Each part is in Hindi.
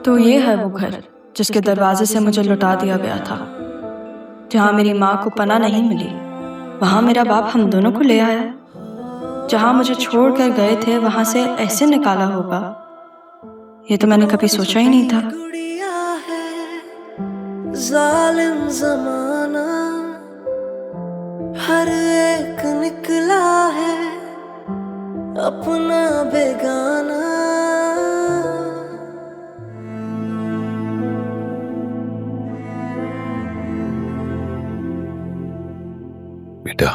तो ये है वो घर जिसके दरवाजे से मुझे लुटा दिया गया था, जहाँ मेरी माँ को पनाह नहीं मिली, वहाँ मेरा बाप हम दोनों को ले आया। जहाँ मुझे छोड़ कर गए थे वहाँ से ऐसे निकाला होगा, ये तो मैंने कभी सोचा ही नहीं था। जालिम ज़माना हर एक निकला है अपना बेगाना। बेटा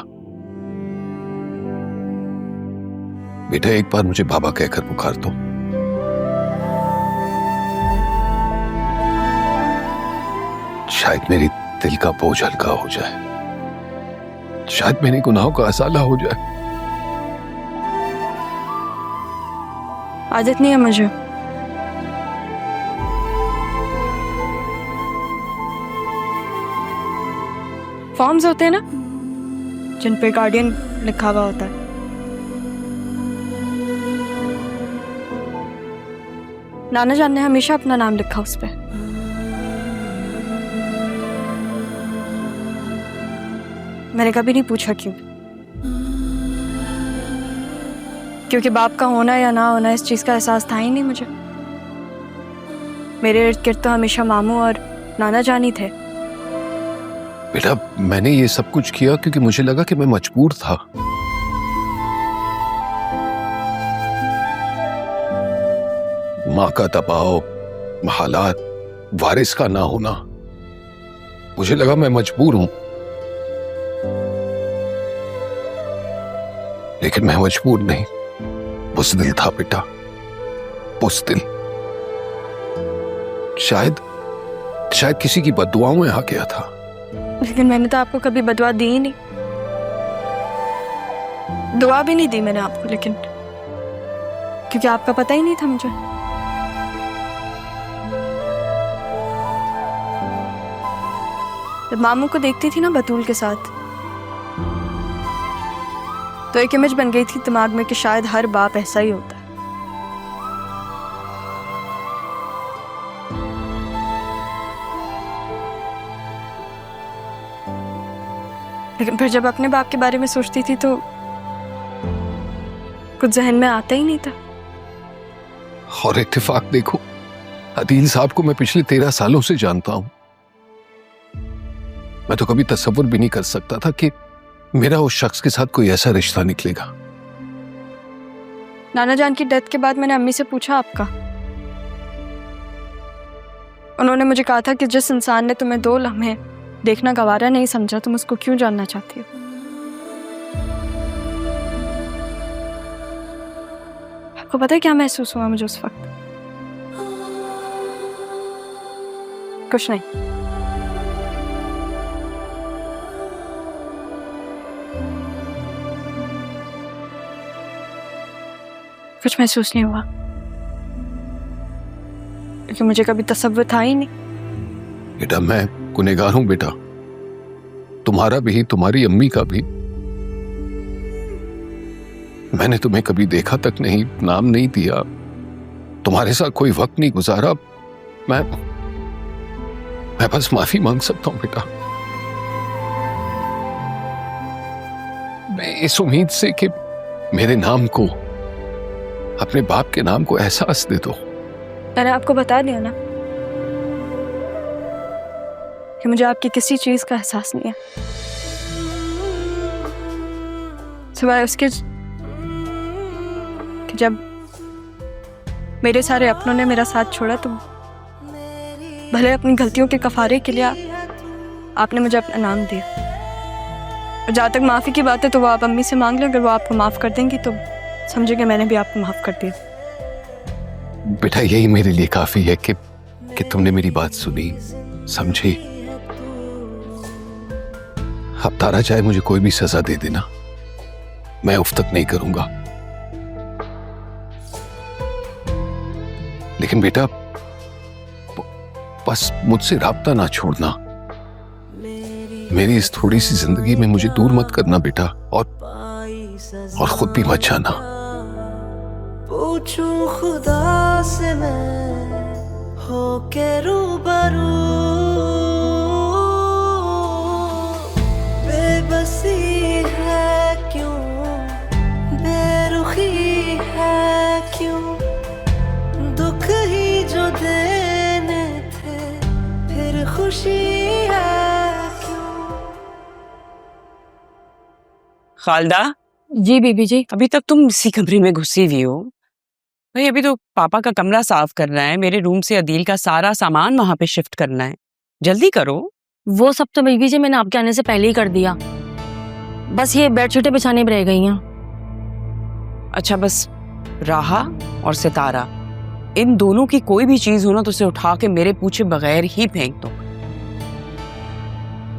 बेटा, एक बार मुझे बाबा कहकर पुकार दो। शायद मेरी दिल का बोझ हल्का हो जाए, शायद मेरे गुनाहों का असाला हो जाए। आदत नहीं है मुझे। फॉर्म्स होते हैं ना जिन पे गार्डियन लिखा हुआ होता है, नाना जान ने हमेशा अपना नाम लिखा उस पे। मैंने कभी नहीं पूछा क्यों, क्योंकि बाप का होना या ना होना इस चीज का एहसास था ही नहीं मुझे। मेरे इर्द गिर्द तो हमेशा मामू और नाना जान ही थे। बेटा, मैंने ये सब कुछ किया क्योंकि मुझे लगा कि मैं मजबूर था। माँ का दबाव, हालात, वारिस का ना होना, मुझे लगा मैं मजबूर हूं। लेकिन मैं मजबूर नहीं, बुज़दिल था बेटा, बुज़दिल। शायद किसी की बद्दुआओं में आ गया था। लेकिन मैंने तो आपको कभी बदुआ दी ही नहीं, दुआ भी नहीं दी मैंने आपको, लेकिन क्योंकि आपका पता ही नहीं था मुझे। जब मामू को देखती थी ना बतूल के साथ, तो एक इमेज बन गई थी दिमाग में कि शायद हर बाप ऐसा ही होता है। लेकिन फिर जब अपने बाप के बारे में सोचती थी तो कुछ जहन में आता ही नहीं था। और इत्तेफाक देखो, अदील साहब को मैं पिछले 13 सालों से जानता हूं। मैं तो कभी तसव्वुर भी नहीं कर सकता था कि मेरा उस शख्स के साथ कोई ऐसा रिश्ता निकलेगा। नाना जान की डेथ के बाद मैंने अम्मी से पूछा आपका। उन्होंने मुझे कहा था कि जिस इंसान ने तुम्हें 2 लम्हे देखना गवारा नहीं समझा, तुम उसको क्यों जानना चाहती हो। आपको पता है क्या महसूस हुआ मुझे उस वक्त? कुछ नहीं। कुछ महसूस नहीं हुआ क्योंकि मुझे कभी तसव्वुर था ही नहीं। बेटा, मैं गुनहगार हूं बेटा, तुम्हारा भी, तुम्हारी अम्मी का भी। मैंने तुम्हें कभी देखा तक नहीं, नाम नहीं दिया, तुम्हारे साथ कोई वक्त नहीं गुजारा। मैं बस माफी मांग सकता हूं बेटा, मैं इस उम्मीद से कि मेरे नाम को, अपने बाप के नाम को एहसास दे दो। मैंने आपको बता दिया ना कि मुझे आपकी किसी चीज का एहसास नहीं है, सिवाय उसके कि जब मेरे सारे अपनों ने मेरा साथ छोड़ा तो भले अपनी गलतियों के कफारे के लिए आपने मुझे अपना नाम दिया। और जहाँ तक माफी की बात है तो वो आप अम्मी से मांग लें, अगर वो आपको माफ कर देंगी तो समझेंगे मैंने भी आपको माफ कर दिया। बेटा, यही मेरे लिए काफी है कि तुमने मेरी बात सुनी, समझी। अब तारा चाहे मुझे कोई भी सजा दे देना, मैं उफ तक नहीं करूंगा। लेकिन बेटा, बस मुझसे राब्ता ना छोड़ना। मेरी इस थोड़ी सी जिंदगी में मुझे दूर मत करना बेटा, और खुद भी मत जाना। पूछूं खुदा से मैं होके रूबरू, बेबसी है क्यों, बेरुखी है क्यों, दुख ही जो देने थे फिर खुशी है क्यों। खालदा, जी बीबी जी। अभी तक तुम इसी कमरे में घुसी हुई हो। भाई अभी तो पापा का कमरा साफ करना है, मेरे रूम से अदील का सारा सामान वहां पे शिफ्ट करना है। जल्दी करो। वो सब तो बीबी जी मैंने आपके आने से पहले ही कर दिया, बस ये बेडशीटें बिछाने में रह गई हैं। अच्छा, बस राहा और सितारा, इन दोनों की कोई भी चीज हो ना तो उसे उठा के मेरे पूछे बगैर ही फेंक दो।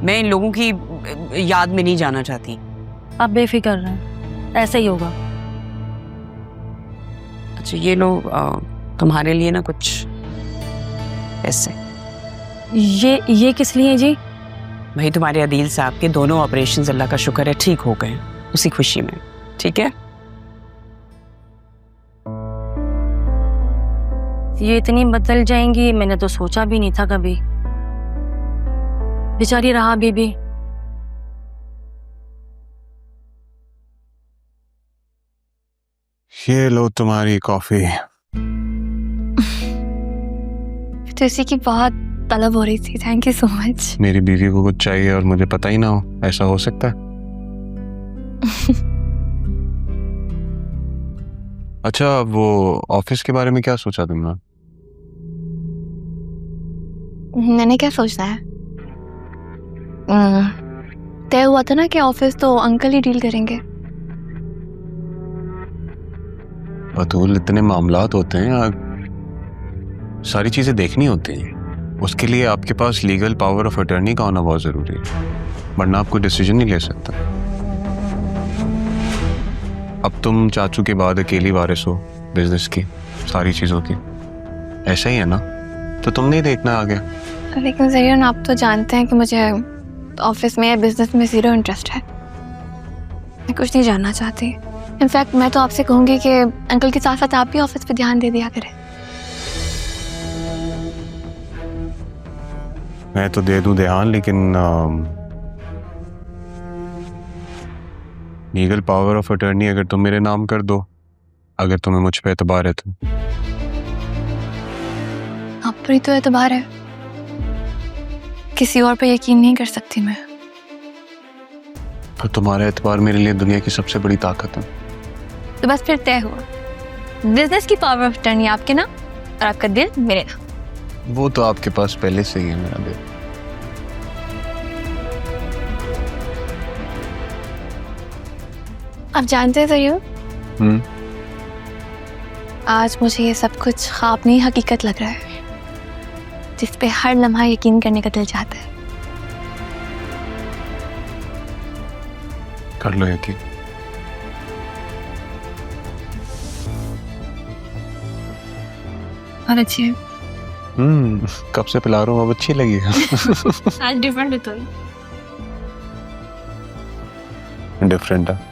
मैं इन लोगों की याद में नहीं जाना चाहती। आप बेफिक्र रहें, ऐसा ही होगा। अच्छा ये लो, तुम्हारे लिए ना कुछ पैसे। ये किस लिए जी? भाई तुम्हारे अदील साहब के दोनों ऑपरेशन अल्लाह का शुक्र है ठीक हो गए, उसी खुशी में। ठीक है, ये इतनी बदल जाएंगी मैंने तो सोचा भी नहीं था कभी। बेचारी राहा बीबी। ये लो तुम्हारी कॉफी। तो इसी की बहुत तलब हो रही थी, थैंक यू सो मच। मेरी बीवी को कुछ चाहिए और मुझे पता ही ना हो, ऐसा हो सकता है? अच्छा, वो ऑफिस के बारे में क्या सोचा तुमने? मैंने क्या सोचना है, तय हुआ था ना कि ऑफिस तो अंकल ही डील करेंगे। बतूल, इतने मामलात होते हैं, सारी चीजें देखनी होती हैं। उसके लिए आपके पास लीगल पावर ऑफ अटर्नी का होना बहुत जरूरी है, वरना आप कोई डिसीजन नहीं ले सकता। अब तुम चाचू के बाद अकेली वारिस हो बिजनेस की, सारी चीजों की, ऐसा ही है ना? तो तुम नहीं देखना आगे। लेकिन ज़रियन, आप तो जानते हैं कि मुझे ऑफिस में या बिजनेस में ज़ीरो इंटरेस्ट है। मैं कुछ नहीं जानना चाहती। इनफैक्ट मैं तो आपसे कहूँगी कि अंकल के साथ साथ आप भी ऑफिस पे ध्यान दे दिया करें। मैं तो दे दूं ध्यान, लेकिन लीगल पावर ऑफ अटर्नी अगर तुम मेरे नाम कर दो, अगर तुम्हें मुझ पे एतबार है तो। आप पर ही तो एतबार है, किसी और पे यकीन नहीं कर सकती मैं। तो तुम्हारा एतबार मेरे लिए दुनिया की सबसे बड़ी ताकत है। तो बस फिर तय हुआ, बिजनेस की पावर ऑफ अटर्नी आपके नाम और आपका दिल मेरे नाम। वो तो आपके पास पहले से ही है मेरा दिल। आप जानते हैं ज़रियन, आज मुझे ये सब कुछ ख्वाब नहीं हकीकत लग रहा है, जिस पे हर लम्हा यकीन करने का दिल चाहता है। कर लो यकीन। बहुत अच्छी है। कब से पिला रहा हूँ, अब अच्छी लगी है। आज डिफरेंट है तो डिफरेंट है।